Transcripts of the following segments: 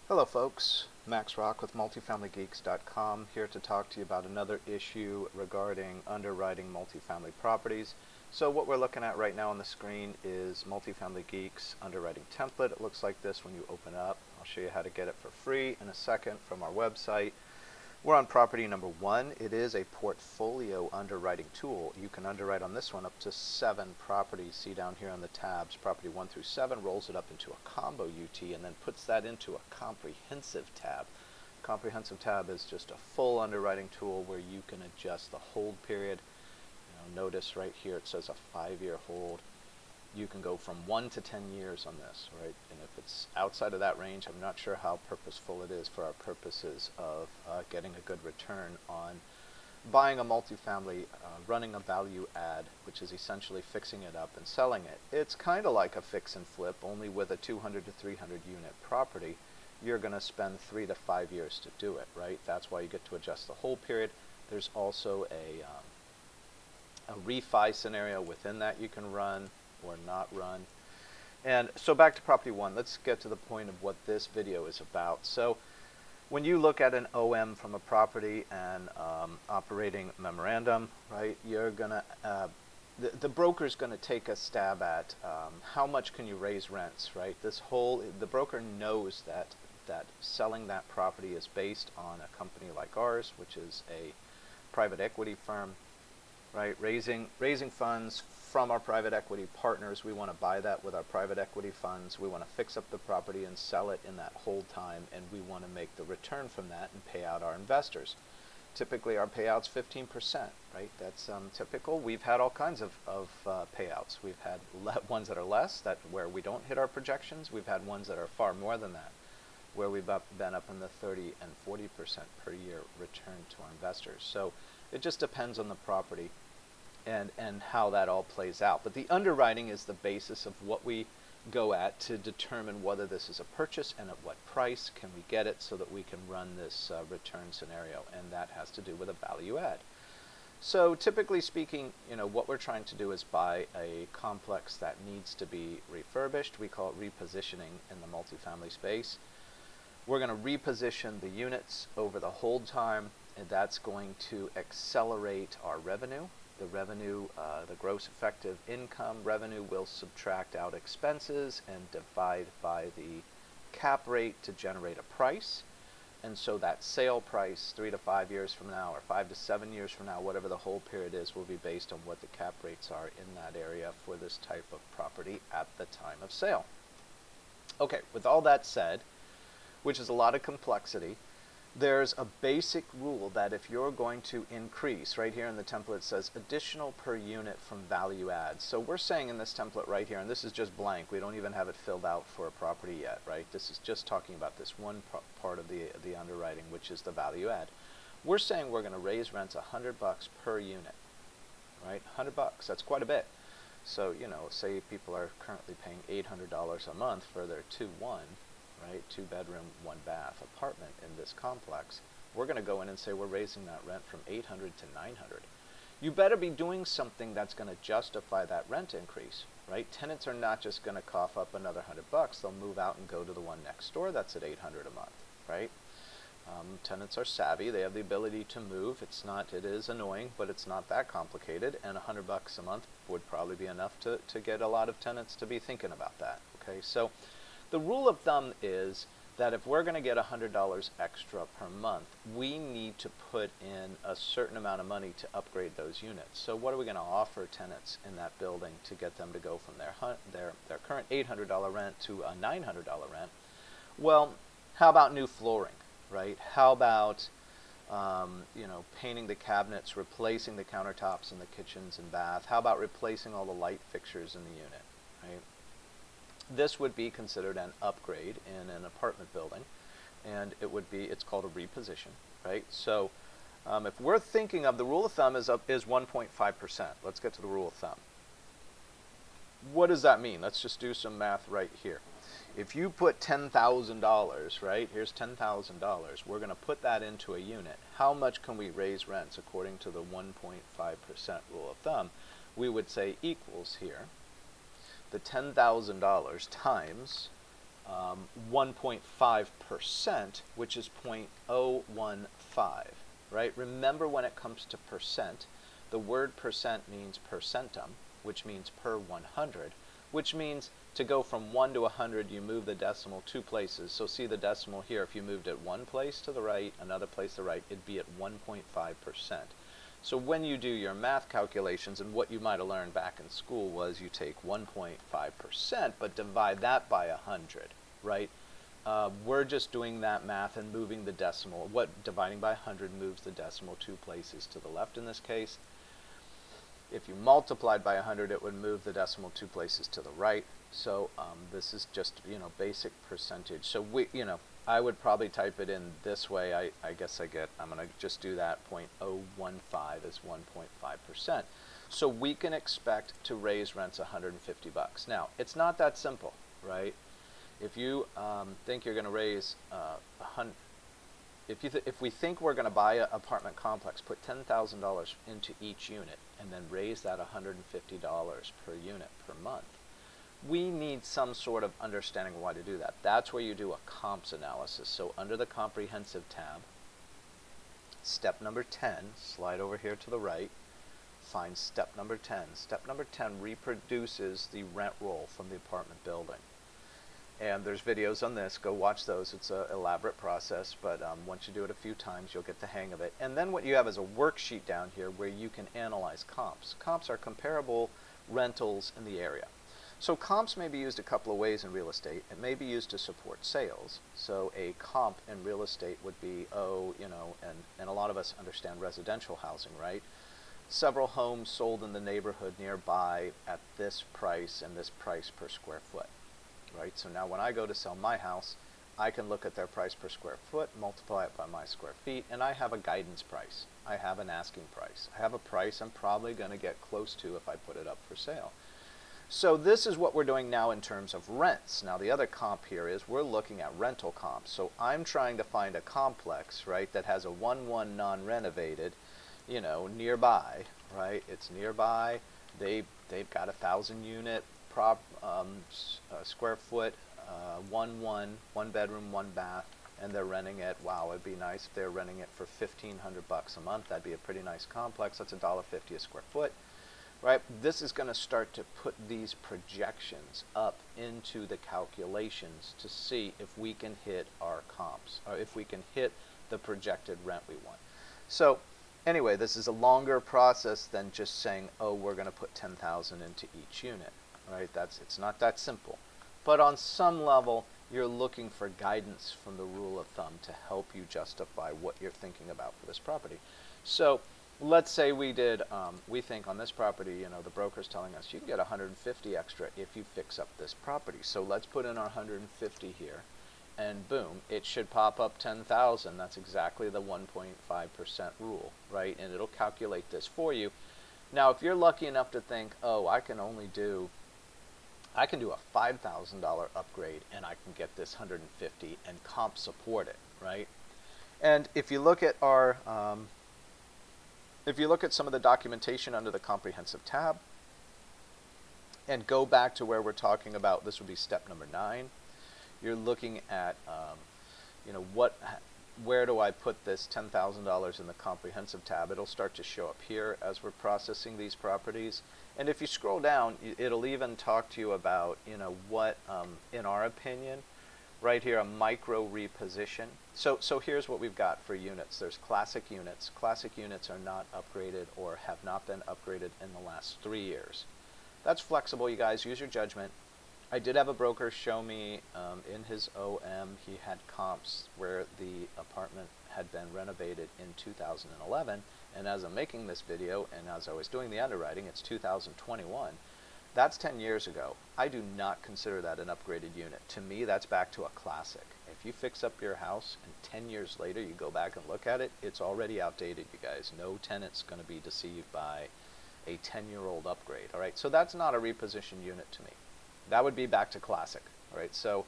Hello folks, Max Rock with MultifamilyGeeks.com here to talk to you about another issue regarding underwriting multifamily properties. So what we're looking at right now on the screen is Multifamily Geeks underwriting template. It looks like this when you open it up. I'll show you how to get it for free in a second from our website. We're on property number 1. It is a portfolio underwriting tool. You can underwrite on this one up to 7 properties. See down here on the tabs, property 1 through 7 rolls it up into a combo UT and then puts that into a comprehensive tab. Comprehensive tab is just a full underwriting tool where you can adjust the hold period. Notice right here it says a 5-year hold. You can go from 1 to 10 years on this, right? And if it's outside of that range, I'm not sure how purposeful it is for our purposes of getting a good return on buying a multifamily, running a value add, which is essentially fixing it up and selling it. It's kind of like a fix and flip, only with a 200 to 300 unit property. You're going to spend 3 to 5 years to do it, right? That's why you get to adjust the hold period. There's also a refi scenario within that you can run or not run. And so back to property 1, let's get to the point of what this video is about. So when you look at an OM from a property and operating memorandum, right, you're gonna the broker's going to take a stab at how much can you raise rents, right? The broker knows that selling that property is based on a company like ours, which is a private equity firm, right? Raising funds from our private equity partners. We want to buy that with our private equity funds. We want to fix up the property and sell it in that hold time, and we want to make the return from that and pay out our investors. Typically our payout's 15%, right? That's typical. We've had all kinds of payouts. We've had ones that are less, where we don't hit our projections. We've had ones that are far more than that, where we've been up in the 30 and 40% per year return to our investors. So it just depends on the property and how that all plays out. But the underwriting is the basis of what we go at to determine whether this is a purchase and at what price can we get it so that we can run this return scenario, and that has to do with a value add. So typically speaking, what we're trying to do is buy a complex that needs to be refurbished. We call it repositioning in the multifamily space. We're going to reposition the units over the hold time, and that's going to accelerate our revenue. The revenue, the gross effective income revenue, will subtract out expenses and divide by the cap rate to generate a price. And so that sale price 3 to 5 years from now or 5 to 7 years from now, whatever the hold period is, will be based on what the cap rates are in that area for this type of property at the time of sale. Okay, with all that said, which is a lot of complexity, there's a basic rule that if you're going to increase, right here in the template it says additional per unit from value add. So we're saying in this template right here, and this is just blank, we don't even have it filled out for a property yet, right? This is just talking about this one part of the underwriting, which is the value add. We're saying we're going to raise rents $100 per unit, right? $100, that's quite a bit. So, say people are currently paying $800 a month for their 2-1, right, 2-bedroom, 1-bath apartment in this complex. We're going to go in and say we're raising that rent from $800 to $900. You better be doing something that's going to justify that rent increase, right? Tenants are not just going to cough up another $100. They'll move out and go to the one next door that's at $800 a month, right? Tenants are savvy. They have the ability to move. It is annoying, but it's not that complicated, and $100 a month would probably be enough to get a lot of tenants to be thinking about that, okay? So the rule of thumb is that if we're going to get $100 extra per month, we need to put in a certain amount of money to upgrade those units. So what are we going to offer tenants in that building to get them to go from their current $800 rent to a $900 rent? Well, how about new flooring, right? How about painting the cabinets, replacing the countertops in the kitchens and bath? How about replacing all the light fixtures in the unit, right? This would be considered an upgrade in an apartment building, and it's called a reposition, right? So if we're thinking of, the rule of thumb is 1.5%. Let's get to the rule of thumb. What does that mean? Let's just do some math right here. If you put $10,000, right, here's $10,000, we're going to put that into a unit. How much can we raise rents according to the 1.5% rule of thumb? We would say equals here the $10,000 times 1.5%, which is 0.015, right? Remember, when it comes to percent, the word percent means percentum, which means per 100, which means to go from 1 to 100, you move the decimal 2 places. So see the decimal here. If you moved it one place to the right, another place to the right, it'd be at 1.5%. So when you do your math calculations, and what you might have learned back in school was you take 1.5%, but divide that by 100, right? We're just doing that math and moving the decimal. Dividing by 100 moves the decimal 2 places to the left in this case. If you multiplied by 100, it would move the decimal 2 places to the right. So this is just, basic percentage. So I would probably type it in this way. I guess I'm going to just do that. 0.015 is 1.5%. So we can expect to raise rents $150. Now, it's not that simple, right? If you think you're going to raise if we think we're going to buy an apartment complex, put $10,000 into each unit, and then raise that $150 per unit per month, we need some sort of understanding of why to do that. That's where you do a comps analysis. So under the comprehensive tab, step number 10, slide over here to the right, find step number 10. Step number 10 reproduces the rent roll from the apartment building. And there's videos on this. Go watch those. It's an elaborate process, but once you do it a few times, you'll get the hang of it. And then what you have is a worksheet down here where you can analyze comps. Comps are comparable rentals in the area. So comps may be used a couple of ways in real estate. It may be used to support sales. So a comp in real estate would be, and a lot of us understand residential housing, right? Several homes sold in the neighborhood nearby at this price and this price per square foot. Right? So now when I go to sell my house, I can look at their price per square foot, multiply it by my square feet, and I have a guidance price. I have an asking price. I have a price I'm probably going to get close to if I put it up for sale. So this is what we're doing now in terms of rents. Now the other comp here is we're looking at rental comps. So I'm trying to find a complex, right, that has a 1-1 non-renovated, nearby, right? It's nearby. They've got 1,000 unit square foot, 1-1, 1 bedroom, 1 bath, and they're renting it. Wow, it'd be nice if they're renting it for $1,500 a month. That'd be a pretty nice complex. That's $1.50 a square foot, right? This is going to start to put these projections up into the calculations to see if we can hit our comps, or if we can hit the projected rent we want. So anyway, this is a longer process than just saying, oh, we're going to put $10,000 into each unit. Right? It's not that simple. But on some level, you're looking for guidance from the rule of thumb to help you justify what you're thinking about for this property. So let's say we think on this property, the broker's telling us you can get 150 extra if you fix up this property. So let's put in our 150 here, and boom, it should pop up 10,000. That's exactly the 1.5% rule, right? And it'll calculate this for you. Now, if you're lucky enough to think, oh, I can do a $5,000 upgrade and I can get this 150 and comp support it, right? And if you look at some of the documentation under the comprehensive tab and go back to where we're talking about, this would be step number 9. You're looking at, where do I put this $10,000 in the comprehensive tab? It'll start to show up here as we're processing these properties. And if you scroll down, it'll even talk to you about, what, in our opinion, right here, a micro reposition. So here's what we've got for units. There's classic units. Classic units are not upgraded or have not been upgraded in the last 3 years. That's flexible, you guys. Use your judgment. I did have a broker show me in his OM, he had comps where the apartment had been renovated in 2011. And as I'm making this video and as I was doing the underwriting, it's 2021. That's 10 years ago. I do not consider that an upgraded unit. To me, that's back to a classic. If you fix up your house and 10 years later you go back and look at it, it's already outdated, you guys. No tenant's going to be deceived by a 10-year-old upgrade. All right, so that's not a repositioned unit to me. That would be back to classic. All right, so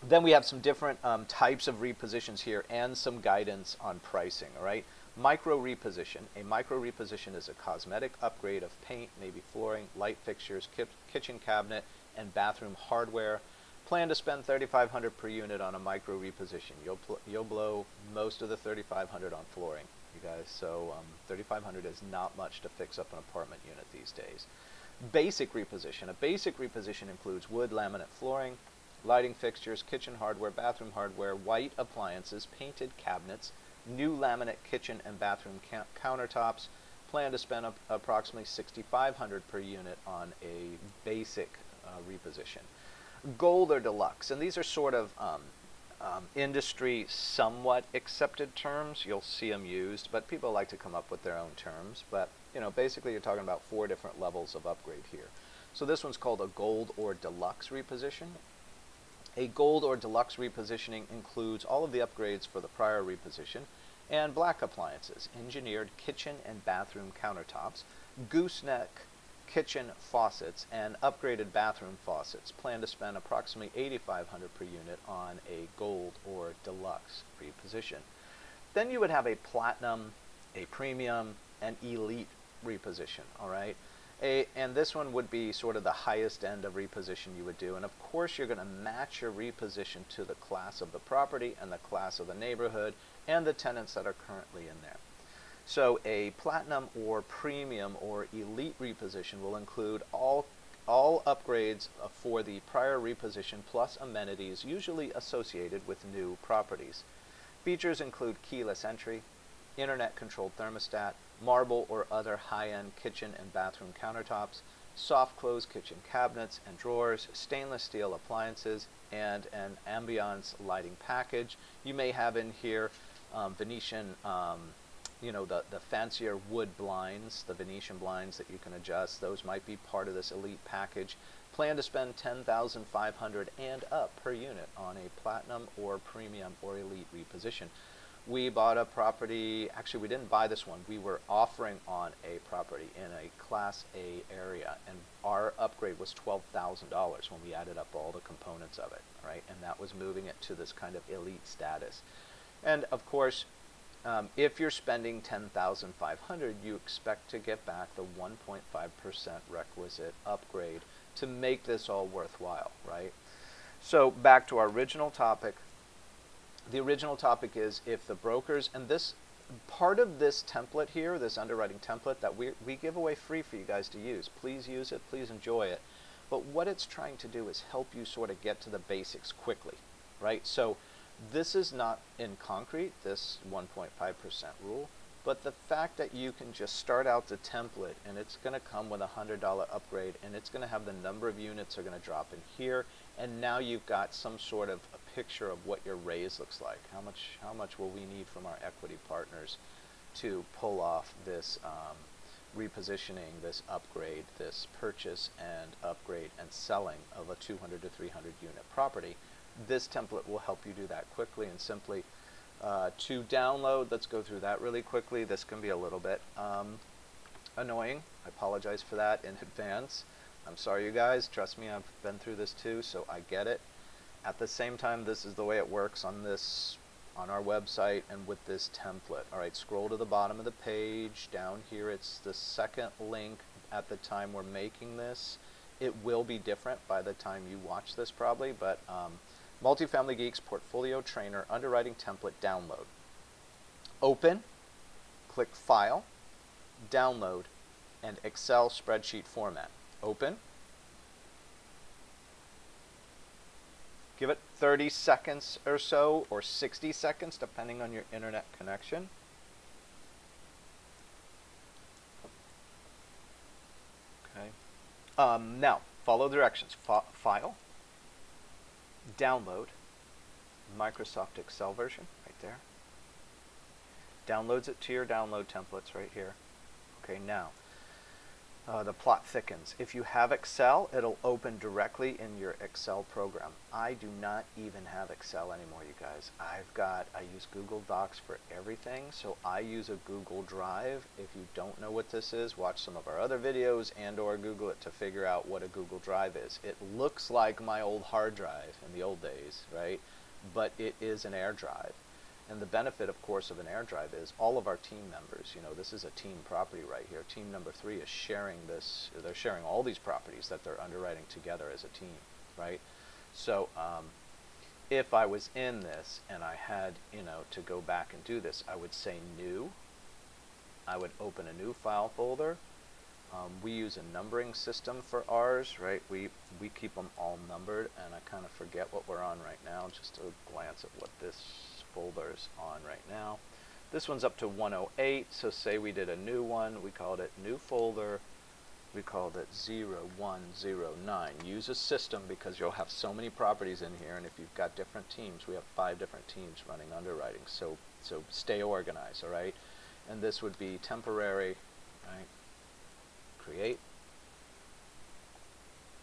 then we have some different types of repositions here and some guidance on pricing. All right, micro reposition. A micro reposition is a cosmetic upgrade of paint, maybe flooring, light fixtures, kitchen cabinet, and bathroom hardware Plan to spend $3,500 per unit on a micro reposition. You'll blow most of the $3,500 on flooring, you guys. So $3,500 is not much to fix up an apartment unit these days. Basic reposition. A basic reposition includes wood laminate flooring, lighting fixtures, kitchen hardware, bathroom hardware, white appliances, painted cabinets, new laminate kitchen and bathroom countertops. Plan to spend approximately $6,500 per unit on a basic reposition. Gold or deluxe, and these are sort of industry somewhat accepted terms. You'll see them used, but people like to come up with their own terms. But basically you're talking about 4 different levels of upgrade here. So this one's called a gold or deluxe reposition. A gold or deluxe repositioning includes all of the upgrades for the prior reposition and black appliances, engineered kitchen and bathroom countertops, gooseneck kitchen faucets, and upgraded bathroom faucets. Plan to spend approximately $8,500 per unit on a gold or deluxe reposition. Then you would have a platinum, a premium, and elite reposition, all right? And this one would be sort of the highest end of reposition you would do. And of course you're going to match your reposition to the class of the property and the class of the neighborhood and the tenants that are currently in there. So a platinum or premium or elite reposition will include all upgrades for the prior reposition plus amenities usually associated with new properties. Features include keyless entry, internet-controlled thermostat, marble or other high-end kitchen and bathroom countertops, soft-close kitchen cabinets and drawers, stainless steel appliances, and an ambiance lighting package. You may have in here Venetian the fancier wood blinds, the Venetian blinds that you can adjust. Those might be part of this elite package. Plan to spend $10,500 and up per unit on a platinum or premium or elite reposition. We bought a property, actually we didn't buy this one, we were offering on a property in a Class A area, and our upgrade was $12,000 when we added up all the components of it, right? And that was moving it to this kind of elite status. And of course, if you're spending $10,500, you expect to get back the 1.5% requisite upgrade to make this all worthwhile, right? So back to our original topic. The original topic is if the brokers, and this part of this template here, this underwriting template that we give away free for you guys to use. Please use it, please enjoy it. But what it's trying to do is help you sort of get to the basics quickly, right? So this is not in concrete, this 1.5% rule, but the fact that you can just start out the template and it's going to come with a $100 upgrade and it's going to have the number of units are going to drop in here, and now you've got some sort of a picture of what your raise looks like. How much will we need from our equity partners to pull off this repositioning, this upgrade, this purchase and upgrade and selling of a 200 to 300 unit property. This template will help you do that quickly and simply. To download, let's go through that really quickly. This can be a little bit annoying. I apologize for that in advance. I'm sorry, you guys. Trust me, I've been through this too, so I get it. At the same time, this is the way it works on our website and with this template. All right, scroll to the bottom of the page. Down here, it's the second link at the time we're making this. It will be different by the time you watch this probably, but Multifamily Geeks Portfolio Trainer Underwriting Template Download. Open, click File, Download, and Excel spreadsheet format. Open. Give it 30 seconds or so, or 60 seconds, depending on your internet connection. Okay. Now, follow directions. File, download, Microsoft Excel version, right there. Downloads it to your download templates right here. Okay, now, the plot thickens. If you have Excel, it'll open directly in your Excel program. I do not even have Excel anymore, you guys. I use Google Docs for everything, so I use a Google Drive. If you don't know what this is, watch some of our other videos and or Google it to figure out what a Google Drive is. It looks like my old hard drive in the old days, right? But it is an air drive. And the benefit, of course, of an air drive is all of our team members, this is a team property right here. Team number 3 is sharing this. They're sharing all these properties that they're underwriting together as a team, right? So if I was in this and I had, to go back and do this, I would say new. I would open a new file folder. We use a numbering system for ours, right? We keep them all numbered, and I kind of forget what we're on right now. Just a glance at what this folder's on right now. This one's up to 108, so say we did a new one. We called it new folder. We called it 0109. Use a system because you'll have so many properties in here, and if you've got different teams, we have 5 different teams running underwriting, so stay organized, all right? And this would be temporary, right? Create.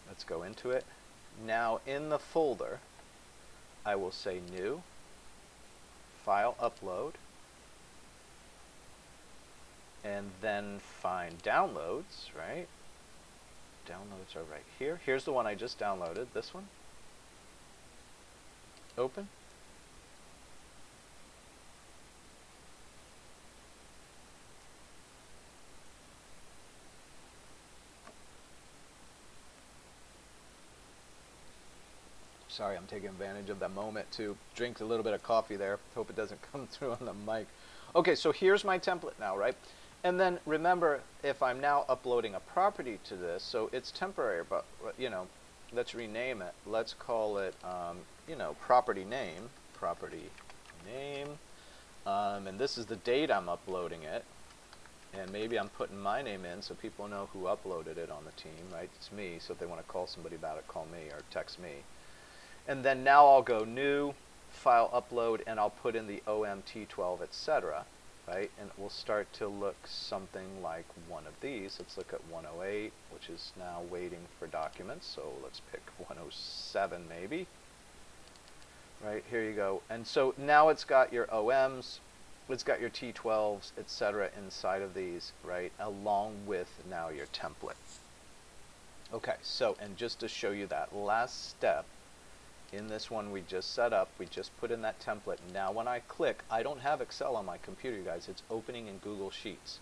Let's go into it. Now in the folder, I will say new, file upload, and then find downloads, right? Downloads are right here. Here's the one I just downloaded, this one. Open. Sorry, I'm taking advantage of the moment to drink a little bit of coffee there. Hope it doesn't come through on the mic. Okay, so here's my template now, right? And then remember, if I'm now uploading a property to this, so it's temporary, but let's rename it. Let's call it, property name, and this is the date I'm uploading it. And maybe I'm putting my name in so people know who uploaded it on the team, right? It's me, so if they want to call somebody about it, call me or text me. And then now I'll go new, file upload, and I'll put in the OMT12, etc., right? And it will start to look something like one of these. Let's look at 108, which is now waiting for documents. So let's pick 107 maybe. Right, here you go. And so now it's got your OMs, it's got your T12s, etc. inside of these, right? Along with now your template. Okay, so, and just to show you that last step, in this one we just set up, we just put in that template. Now when I click, I don't have Excel on my computer, you guys. It's opening in Google Sheets.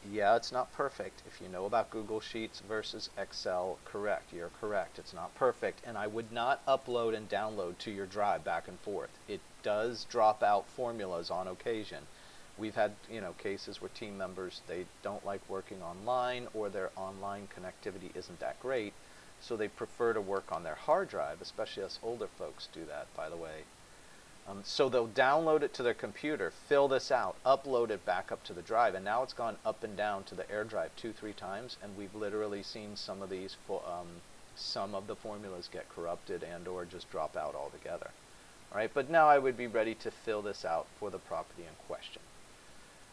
Yeah, it's not perfect. If you know about Google Sheets versus Excel, correct. You're correct. It's not perfect. And I would not upload and download to your drive back and forth. It does drop out formulas on occasion. We've had, cases where team members, they don't like working online, or their online connectivity isn't that great. So they prefer to work on their hard drive, especially us older folks do that, by the way. So they'll download it to their computer, fill this out, upload it back up to the drive, and now it's gone up and down to the air drive 2-3 times, and we've literally seen some of these, some of the formulas get corrupted and or just drop out altogether. All right, but now I would be ready to fill this out for the property in question.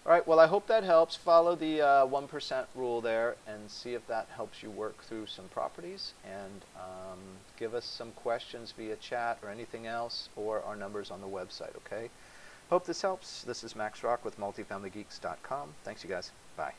All right, well, I hope that helps. Follow the 1% rule there and see if that helps you work through some properties, and give us some questions via chat or anything else, or our numbers on the website, okay? Hope this helps. This is Max Rock with MultifamilyGeeks.com. Thanks, you guys. Bye.